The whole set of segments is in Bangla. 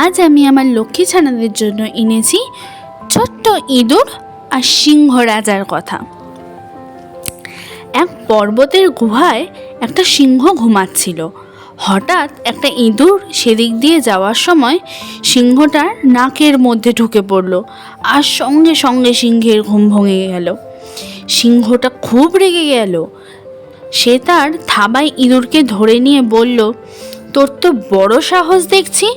আজ আমি আমার লক্ষ্মী ছানাদের জন্য এনেছি ছোট্ট ইঁদুর আর সিংহ রাজার কথা। এক পর্বতের গুহায় একটা সিংহ ঘুমাচ্ছিল। হঠাৎ একটা ইঁদুর সেদিক দিয়ে যাওয়ার সময় সিংহটার নাকের মধ্যে ঢুকে পড়ল, আর সঙ্গে সঙ্গে সিংহের ঘুম ভেঙে গেল। সিংহটা খুব রেগে গেল। সে তার থাবায় ইঁদুরকে ধরে নিয়ে বলল, তোর তো বড় সাহস দেখছি,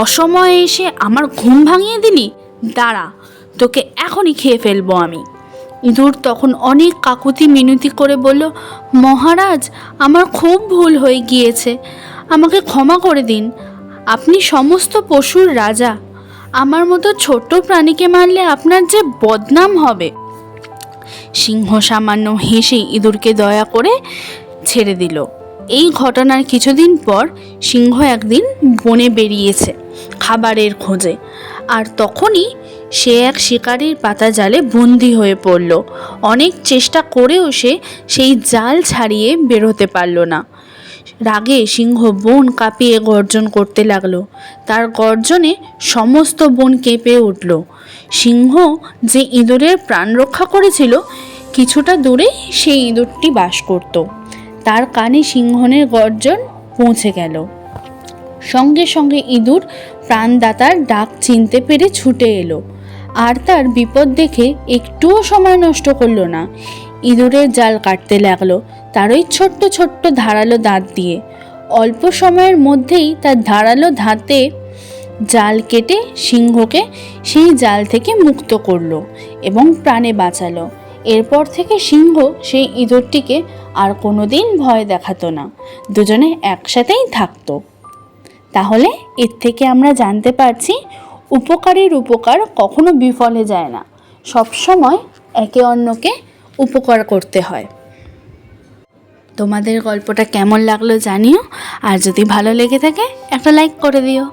অসময়ে এসে আমার ঘুম ভাঙিয়ে দিলি, দাঁড়া, তোকে এখনই খেয়ে ফেলবো আমি। ইঁদুর তখন অনেক কাকুতি মিনতি করে বলল, মহারাজ, আমার খুব ভুল হয়ে গিয়েছে, আমাকে ক্ষমা করে দিন, আপনি সমস্ত পশুর রাজা, আমার মতো ছোট্ট প্রাণীকে মারলে আপনার যে বদনাম হবে। সিংহ সামান্য হেসে ইঁদুরকে দয়া করে ছেড়ে দিল। এই ঘটনার কিছুদিন পর সিংহ একদিন বনে বেরিয়েছে খাবারের খোঁজে, আর তখনই সে এক শিকারির পাতা জালে বন্দি হয়ে পড়ল। অনেক চেষ্টা করেও সে সেই জাল ছাড়িয়ে বেরোতে পারল না। রাগে সিংহ বন কাঁপিয়ে গর্জন করতে লাগলো। তার গর্জনে সমস্ত বন কেঁপে উঠল। সিংহ যে ইঁদুরের প্রাণ রক্ষা করেছিল, কিছুটা দূরে সেই ইঁদুরটি বাস করত। তার কানে সিংহনের গর্জন পৌঁছে গেল। সঙ্গে সঙ্গে ইঁদুর প্রাণদাতার ডাক চিনতে পেরে ছুটে এলো, আর তার বিপদ দেখে একটুও সময় নষ্ট করলো না। ইঁদুরের জাল কাটতে লাগলো তার ওই ছোট্ট ছোট্ট ধারালো দাঁত দিয়ে। অল্প সময়ের মধ্যেই তার ধারালো দাঁতে জাল কেটে সিংহকে সেই জাল থেকে মুক্ত করলো এবং প্রাণে বাঁচালো। এরপর থেকে সিংহ সেই ইঁদুরটিকে আর কোনোদিন ভয় দেখাতো না। দুজনে একসাথেই থাকতো। তাহলে এর থেকে আমরা জানতে পারছি, উপকারীর উপকার কখনো বিফলে যায় না, সবসময় একে অন্যকে উপকার করতে হয়। তোমাদের গল্পটা কেমন লাগলো জানিও, আর যদি ভালো লেগে থাকে একটা লাইক করে দিও।